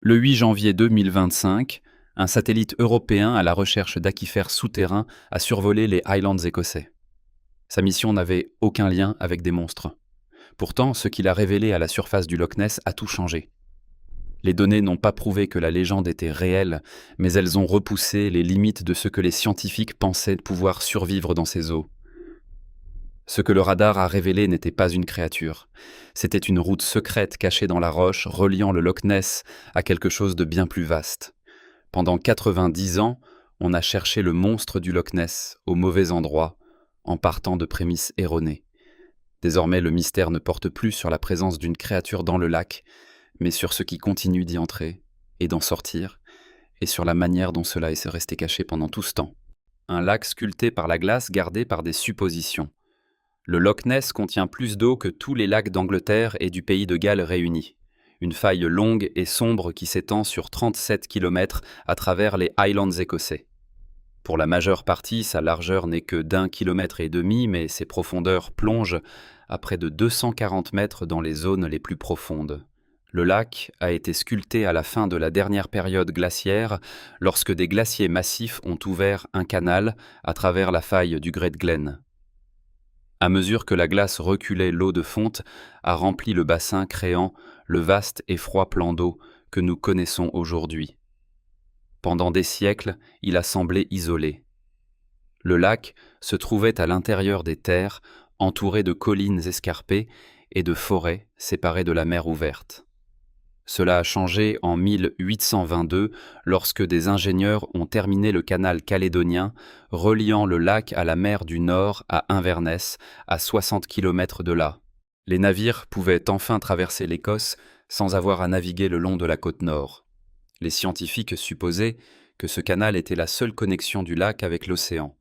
Le 8 janvier 2025, un satellite européen à la recherche d'aquifères souterrains a survolé les Highlands écossais. Sa mission n'avait aucun lien avec des monstres. Pourtant, ce qu'il a révélé à la surface du Loch Ness a tout changé. Les données n'ont pas prouvé que la légende était réelle, mais elles ont repoussé les limites de ce que les scientifiques pensaient pouvoir survivre dans ces eaux. Ce que le radar a révélé n'était pas une créature. C'était une route secrète cachée dans la roche, reliant le Loch Ness à quelque chose de bien plus vaste. Pendant 90 ans, on a cherché le monstre du Loch Ness au mauvais endroit, en partant de prémices erronées. Désormais, le mystère ne porte plus sur la présence d'une créature dans le lac, mais sur ce qui continue d'y entrer et d'en sortir, et sur la manière dont cela est resté caché pendant tout ce temps. Un lac sculpté par la glace gardé par des suppositions. Le Loch Ness contient plus d'eau que tous les lacs d'Angleterre et du pays de Galles réunis. Une faille longue et sombre qui s'étend sur 37 km à travers les Highlands écossais. Pour la majeure partie, sa largeur n'est que d'1,5 km, mais ses profondeurs plongent à près de 240 mètres dans les zones les plus profondes. Le lac a été sculpté à la fin de la dernière période glaciaire, lorsque des glaciers massifs ont ouvert un canal à travers la faille du Great Glen. À mesure que la glace reculait, l'eau de fonte a rempli le bassin, créant le vaste et froid plan d'eau que nous connaissons aujourd'hui. Pendant des siècles, il a semblé isolé. Le lac se trouvait à l'intérieur des terres, entouré de collines escarpées et de forêts séparées de la mer ouverte. Cela a changé en 1822 lorsque des ingénieurs ont terminé le canal calédonien reliant le lac à la mer du Nord à Inverness, à 60 km de là. Les navires pouvaient enfin traverser l'Écosse sans avoir à naviguer le long de la côte nord. Les scientifiques supposaient que ce canal était la seule connexion du lac avec l'océan.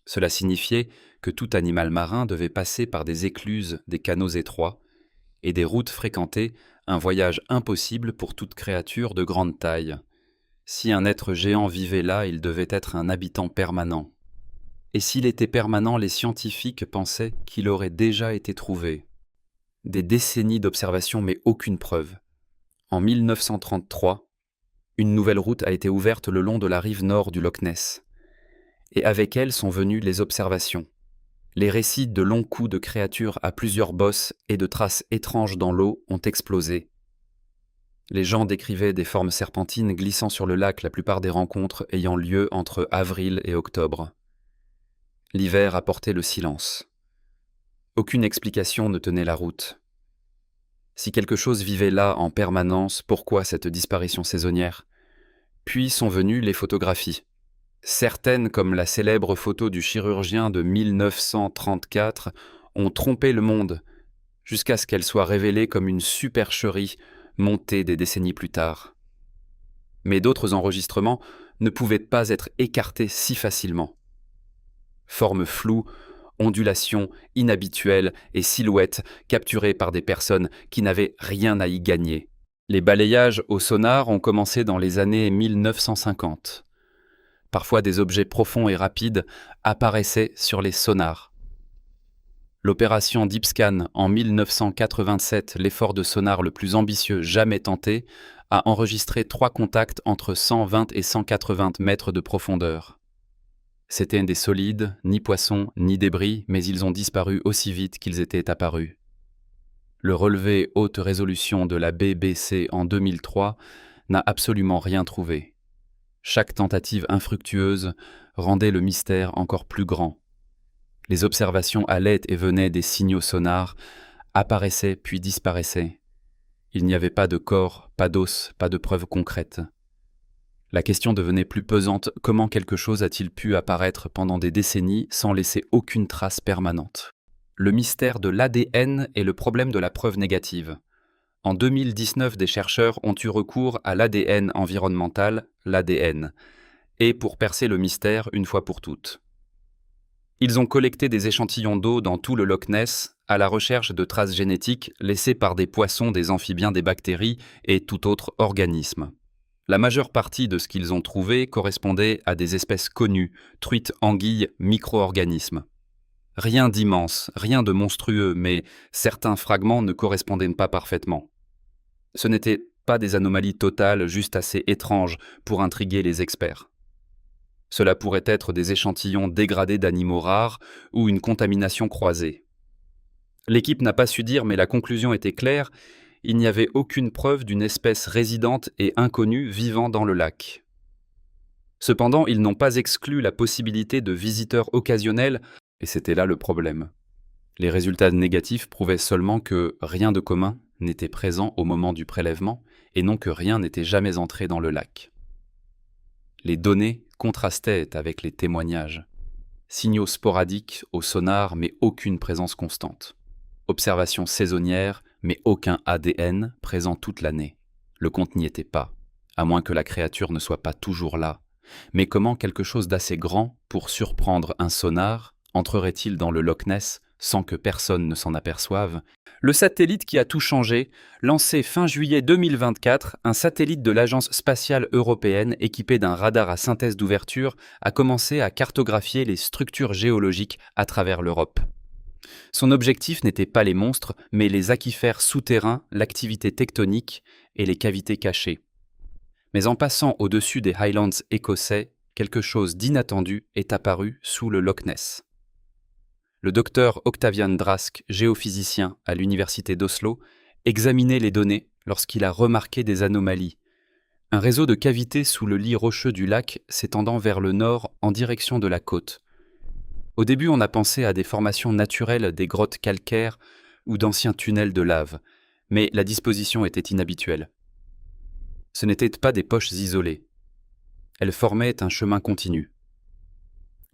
Cela signifiait que tout animal marin devait passer par des écluses, des canaux étroits et des routes fréquentées, un voyage impossible pour toute créature de grande taille. Si un être géant vivait là, il devait être un habitant permanent. Et s'il était permanent, les scientifiques pensaient qu'il aurait déjà été trouvé. Des décennies d'observations, mais aucune preuve. En 1933, une nouvelle route a été ouverte le long de la rive nord du Loch Ness. Et avec elle sont venues les observations. Les récits de longs coups de créatures à plusieurs bosses et de traces étranges dans l'eau ont explosé. Les gens décrivaient des formes serpentines glissant sur le lac, la plupart des rencontres ayant lieu entre avril et octobre. L'hiver apportait le silence. Aucune explication ne tenait la route. Si quelque chose vivait là en permanence, pourquoi cette disparition saisonnière ? Puis sont venues les photographies. Certaines, comme la célèbre photo du chirurgien de 1934, ont trompé le monde, jusqu'à ce qu'elles soient révélées comme une supercherie montée des décennies plus tard. Mais d'autres enregistrements ne pouvaient pas être écartés si facilement. Formes floues, ondulations inhabituelles et silhouettes capturées par des personnes qui n'avaient rien à y gagner. Les balayages au sonar ont commencé dans les années 1950. Parfois, des objets profonds et rapides apparaissaient sur les sonars. L'opération DeepScan en 1987, l'effort de sonar le plus ambitieux jamais tenté, a enregistré 3 contacts entre 120 et 180 mètres de profondeur. C'étaient des solides, ni poissons, ni débris, mais ils ont disparu aussi vite qu'ils étaient apparus. Le relevé haute résolution de la BBC en 2003 n'a absolument rien trouvé. Chaque tentative infructueuse rendait le mystère encore plus grand. Les observations allaient et venaient des signaux sonars, apparaissaient puis disparaissaient. Il n'y avait pas de corps, pas d'os, pas de preuves concrètes. La question devenait plus pesante, comment quelque chose a-t-il pu apparaître pendant des décennies sans laisser aucune trace permanente ? Le mystère de l'ADN est le problème de la preuve négative. En 2019, des chercheurs ont eu recours à l'ADN environnemental, l'ADN, et pour percer le mystère une fois pour toutes. Ils ont collecté des échantillons d'eau dans tout le Loch Ness à la recherche de traces génétiques laissées par des poissons, des amphibiens, des bactéries et tout autre organisme. La majeure partie de ce qu'ils ont trouvé correspondait à des espèces connues, truites, anguilles, micro-organismes. Rien d'immense, rien de monstrueux, mais certains fragments ne correspondaient pas parfaitement. Ce n'était pas des anomalies totales juste assez étranges pour intriguer les experts. Cela pourrait être des échantillons dégradés d'animaux rares ou une contamination croisée. L'équipe n'a pas su dire, mais la conclusion était claire, il n'y avait aucune preuve d'une espèce résidente et inconnue vivant dans le lac. Cependant, ils n'ont pas exclu la possibilité de visiteurs occasionnels, et c'était là le problème. Les résultats négatifs prouvaient seulement que rien de commun n'était présent au moment du prélèvement, et non que rien n'était jamais entré dans le lac. Les données contrastaient avec les témoignages. Signaux sporadiques au sonar, mais aucune présence constante. Observations saisonnières, mais aucun ADN présent toute l'année. Le compte n'y était pas, à moins que la créature ne soit pas toujours là. Mais comment quelque chose d'assez grand pour surprendre un sonar entrerait-il dans le Loch Ness sans que personne ne s'en aperçoive? Le satellite qui a tout changé, lancé fin juillet 2024, un satellite de l'Agence spatiale européenne équipé d'un radar à synthèse d'ouverture, a commencé à cartographier les structures géologiques à travers l'Europe. Son objectif n'était pas les monstres, mais les aquifères souterrains, l'activité tectonique et les cavités cachées. Mais en passant au-dessus des Highlands écossais, quelque chose d'inattendu est apparu sous le Loch Ness. Le docteur Octavian Drask, géophysicien à l'université d'Oslo, examinait les données lorsqu'il a remarqué des anomalies. Un réseau de cavités sous le lit rocheux du lac s'étendant vers le nord en direction de la côte. Au début, on a pensé à des formations naturelles des grottes calcaires ou d'anciens tunnels de lave, mais la disposition était inhabituelle. Ce n'étaient pas des poches isolées. Elles formaient un chemin continu.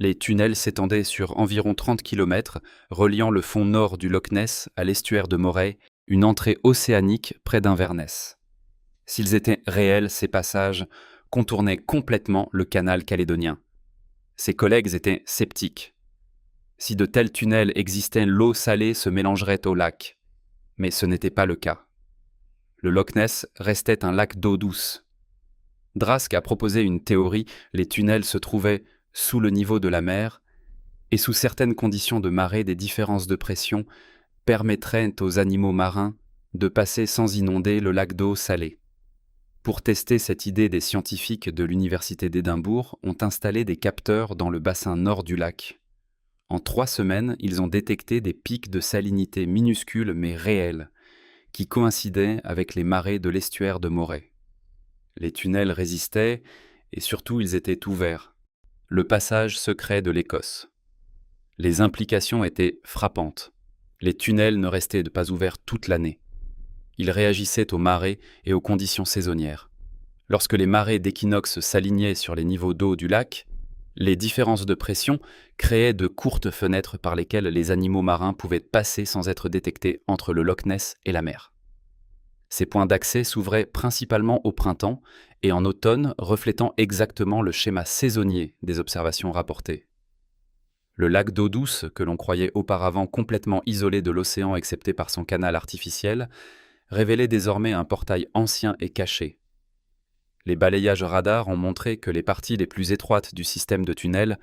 Les tunnels s'étendaient sur environ 30 km, reliant le fond nord du Loch Ness à l'estuaire de Moray, une entrée océanique près d'Inverness. S'ils étaient réels, ces passages contournaient complètement le canal calédonien. Ses collègues étaient sceptiques. Si de tels tunnels existaient, l'eau salée se mélangerait au lac. Mais ce n'était pas le cas. Le Loch Ness restait un lac d'eau douce. Drask a proposé une théorie, les tunnels se trouvaient sous le niveau de la mer, et sous certaines conditions de marée, des différences de pression permettraient aux animaux marins de passer sans inonder le lac d'eau salée. Pour tester cette idée, des scientifiques de l'université d'Édimbourg ont installé des capteurs dans le bassin nord du lac. En 3 semaines, ils ont détecté des pics de salinité minuscules mais réels, qui coïncidaient avec les marées de l'estuaire de Moray. Les tunnels résistaient, et surtout ils étaient ouverts. Le passage secret de l'Écosse. Les implications étaient frappantes. Les tunnels ne restaient pas ouverts toute l'année. Ils réagissaient aux marées et aux conditions saisonnières. Lorsque les marées d'équinoxe s'alignaient sur les niveaux d'eau du lac, les différences de pression créaient de courtes fenêtres par lesquelles les animaux marins pouvaient passer sans être détectés entre le Loch Ness et la mer. Ces points d'accès s'ouvraient principalement au printemps et en automne, reflétant exactement le schéma saisonnier des observations rapportées. Le lac d'eau douce, que l'on croyait auparavant complètement isolé de l'océan excepté par son canal artificiel, révélait désormais un portail ancien et caché. Les balayages radars ont montré que les parties les plus étroites du système de tunnel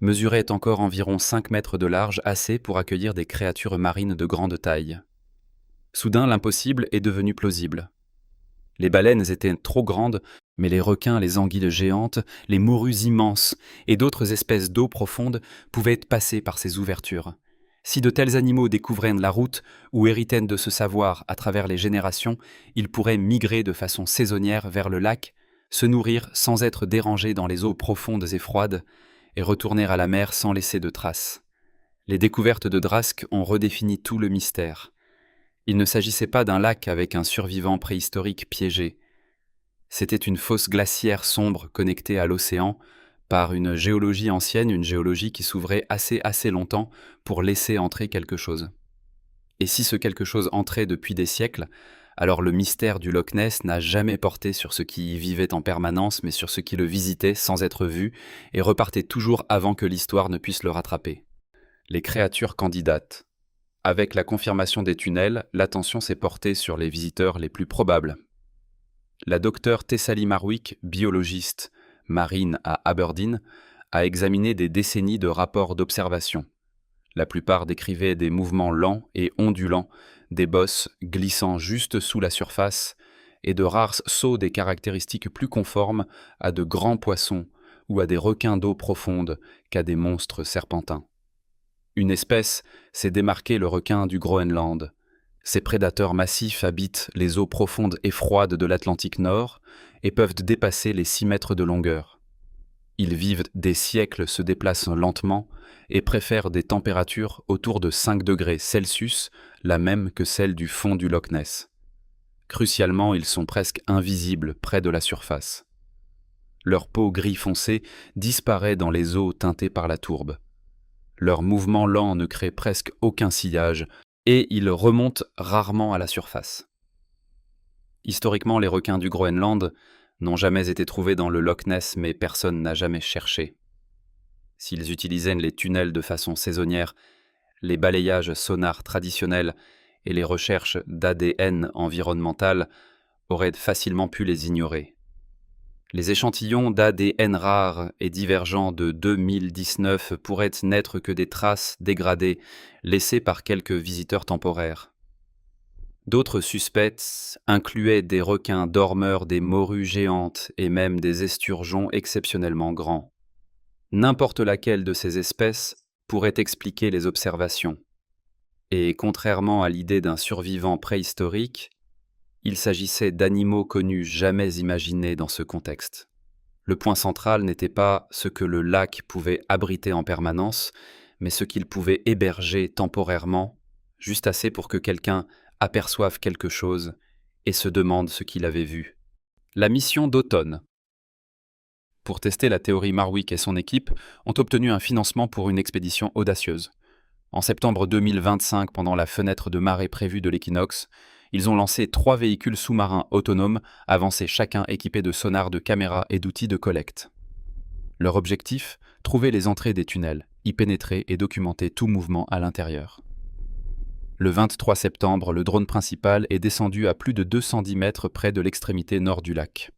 mesuraient encore environ 5 mètres de large, assez pour accueillir des créatures marines de grande taille. Soudain, l'impossible est devenu plausible. Les baleines étaient trop grandes, mais les requins, les anguilles géantes, les morues immenses et d'autres espèces d'eau profonde pouvaient passer par ces ouvertures. Si de tels animaux découvraient la route ou héritaient de ce savoir à travers les générations, ils pourraient migrer de façon saisonnière vers le lac, se nourrir sans être dérangés dans les eaux profondes et froides, et retourner à la mer sans laisser de traces. Les découvertes de Drask ont redéfini tout le mystère. Il ne s'agissait pas d'un lac avec un survivant préhistorique piégé. C'était une fosse glaciaire sombre connectée à l'océan par une géologie ancienne, une géologie qui s'ouvrait assez longtemps pour laisser entrer quelque chose. Et si ce quelque chose entrait depuis des siècles, alors le mystère du Loch Ness n'a jamais porté sur ce qui y vivait en permanence, mais sur ce qui le visitait sans être vu et repartait toujours avant que l'histoire ne puisse le rattraper. Les créatures candidates. Avec la confirmation des tunnels, l'attention s'est portée sur les visiteurs les plus probables. La docteure Thessaly Marwick, biologiste marine à Aberdeen, a examiné des décennies de rapports d'observation. La plupart décrivaient des mouvements lents et ondulants, des bosses glissant juste sous la surface, et de rares sauts des caractéristiques plus conformes à de grands poissons ou à des requins d'eau profonde qu'à des monstres serpentins. Une espèce s'est démarquée, le requin du Groenland. Ces prédateurs massifs habitent les eaux profondes et froides de l'Atlantique Nord et peuvent dépasser les 6 mètres de longueur. Ils vivent des siècles, se déplacent lentement et préfèrent des températures autour de 5 degrés Celsius, la même que celle du fond du Loch Ness. Crucialement, ils sont presque invisibles près de la surface. Leur peau gris foncé disparaît dans les eaux teintées par la tourbe. Leur mouvement lent ne crée presque aucun sillage et ils remontent rarement à la surface. Historiquement, les requins du Groenland n'ont jamais été trouvés dans le Loch Ness, mais personne n'a jamais cherché. S'ils utilisaient les tunnels de façon saisonnière, les balayages sonars traditionnels et les recherches d'ADN environnemental auraient facilement pu les ignorer. Les échantillons d'ADN rares et divergents de 2019 pourraient n'être que des traces dégradées laissées par quelques visiteurs temporaires. D'autres suspects incluaient des requins dormeurs, des morues géantes et même des esturgeons exceptionnellement grands. N'importe laquelle de ces espèces pourrait expliquer les observations. Et contrairement à l'idée d'un survivant préhistorique, il s'agissait d'animaux connus jamais imaginés dans ce contexte. Le point central n'était pas ce que le lac pouvait abriter en permanence, mais ce qu'il pouvait héberger temporairement, juste assez pour que quelqu'un aperçoive quelque chose et se demande ce qu'il avait vu. La mission d'automne. Pour tester la théorie, Marwick et son équipe ont obtenu un financement pour une expédition audacieuse. En septembre 2025, pendant la fenêtre de marée prévue de l'équinoxe, ils ont lancé 3 véhicules sous-marins autonomes, avancés chacun équipés de sonars, de caméras et d'outils de collecte. Leur objectif, trouver les entrées des tunnels, y pénétrer et documenter tout mouvement à l'intérieur. Le 23 septembre, le drone principal est descendu à plus de 210 mètres près de l'extrémité nord du lac.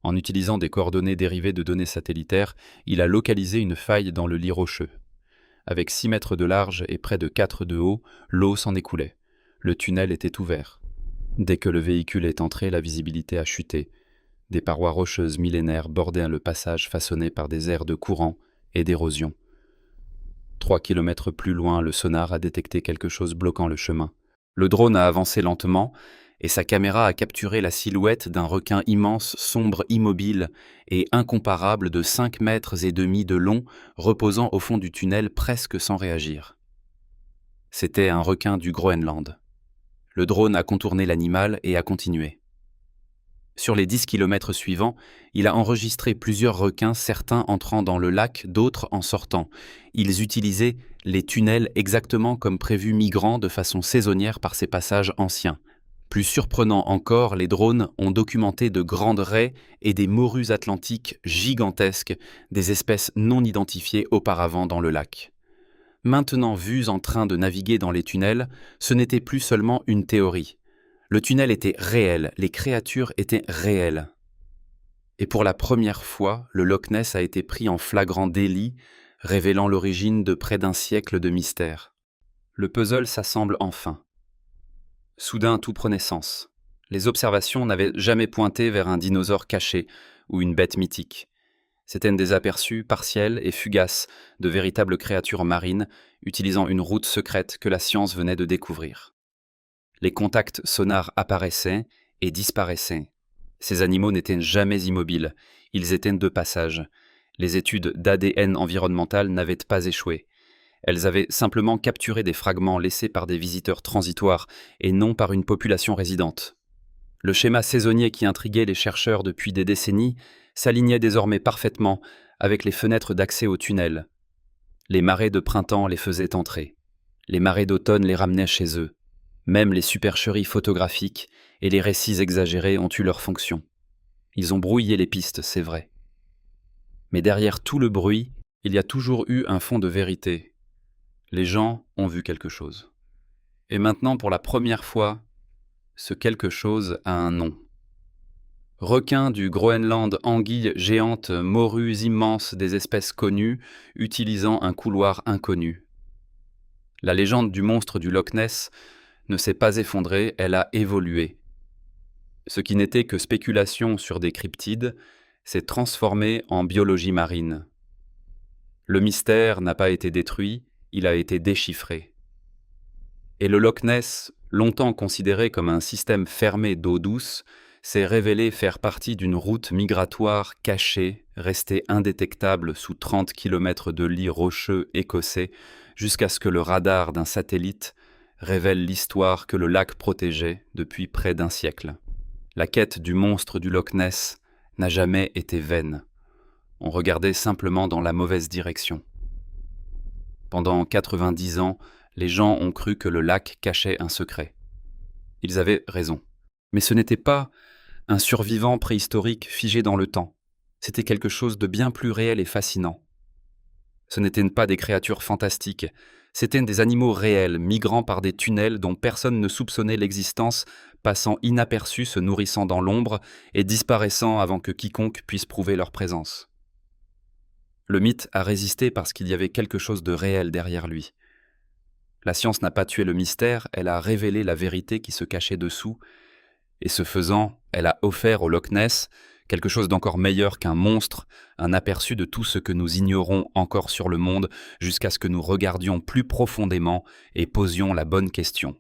En utilisant des coordonnées dérivées de données satellitaires, il a localisé une faille dans le lit rocheux. Avec 6 mètres de large et près de 4 de haut, l'eau s'en écoulait. Le tunnel était ouvert. Dès que le véhicule est entré, la visibilité a chuté. Des parois rocheuses millénaires bordaient le passage façonné par des aires de courant et d'érosion. 3 kilomètres plus loin, le sonar a détecté quelque chose bloquant le chemin. Le drone a avancé lentement et sa caméra a capturé la silhouette d'un requin immense, sombre, immobile et incomparable de 5 mètres et demi de long, reposant au fond du tunnel presque sans réagir. C'était un requin du Groenland. Le drone a contourné l'animal et a continué. Sur les 10 kilomètres suivants, il a enregistré plusieurs requins, certains entrant dans le lac, d'autres en sortant. Ils utilisaient les tunnels exactement comme prévu, migrant de façon saisonnière par ces passages anciens. Plus surprenant encore, les drones ont documenté de grandes raies et des morues atlantiques gigantesques, des espèces non identifiées auparavant dans le lac. Maintenant vus en train de naviguer dans les tunnels, ce n'était plus seulement une théorie. Le tunnel était réel, les créatures étaient réelles. Et pour la première fois, le Loch Ness a été pris en flagrant délit, révélant l'origine de près d'un siècle de mystère. Le puzzle s'assemble enfin. Soudain, tout prenait sens. Les observations n'avaient jamais pointé vers un dinosaure caché ou une bête mythique. C'étaient des aperçus partiels et fugaces de véritables créatures marines utilisant une route secrète que la science venait de découvrir. Les contacts sonars apparaissaient et disparaissaient. Ces animaux n'étaient jamais immobiles, ils étaient de passage. Les études d'ADN environnemental n'avaient pas échoué. Elles avaient simplement capturé des fragments laissés par des visiteurs transitoires et non par une population résidente. Le schéma saisonnier qui intriguait les chercheurs depuis des décennies s'alignait désormais parfaitement avec les fenêtres d'accès au tunnel. Les marées de printemps les faisaient entrer. Les marées d'automne les ramenaient chez eux. Même les supercheries photographiques et les récits exagérés ont eu leur fonction. Ils ont brouillé les pistes, c'est vrai. Mais derrière tout le bruit, il y a toujours eu un fond de vérité. Les gens ont vu quelque chose. Et maintenant, pour la première fois, ce quelque chose a un nom. Requins du Groenland, anguilles géantes, morues immenses des espèces connues, utilisant un couloir inconnu. La légende du monstre du Loch Ness ne s'est pas effondrée, elle a évolué. Ce qui n'était que spéculation sur des cryptides s'est transformé en biologie marine. Le mystère n'a pas été détruit, il a été déchiffré. Et le Loch Ness, longtemps considéré comme un système fermé d'eau douce, s'est révélé faire partie d'une route migratoire cachée, restée indétectable sous 30 km de lits rocheux écossais, jusqu'à ce que le radar d'un satellite révèle l'histoire que le lac protégeait depuis près d'un siècle. La quête du monstre du Loch Ness n'a jamais été vaine. On regardait simplement dans la mauvaise direction. Pendant 90 ans, les gens ont cru que le lac cachait un secret. Ils avaient raison. Mais ce n'était pas un survivant préhistorique figé dans le temps. C'était quelque chose de bien plus réel et fascinant. Ce n'étaient pas des créatures fantastiques, c'étaient des animaux réels, migrant par des tunnels dont personne ne soupçonnait l'existence, passant inaperçus, se nourrissant dans l'ombre et disparaissant avant que quiconque puisse prouver leur présence. Le mythe a résisté parce qu'il y avait quelque chose de réel derrière lui. La science n'a pas tué le mystère, elle a révélé la vérité qui se cachait dessous, et ce faisant, elle a offert au Loch Ness quelque chose d'encore meilleur qu'un monstre, un aperçu de tout ce que nous ignorons encore sur le monde, jusqu'à ce que nous regardions plus profondément et posions la bonne question.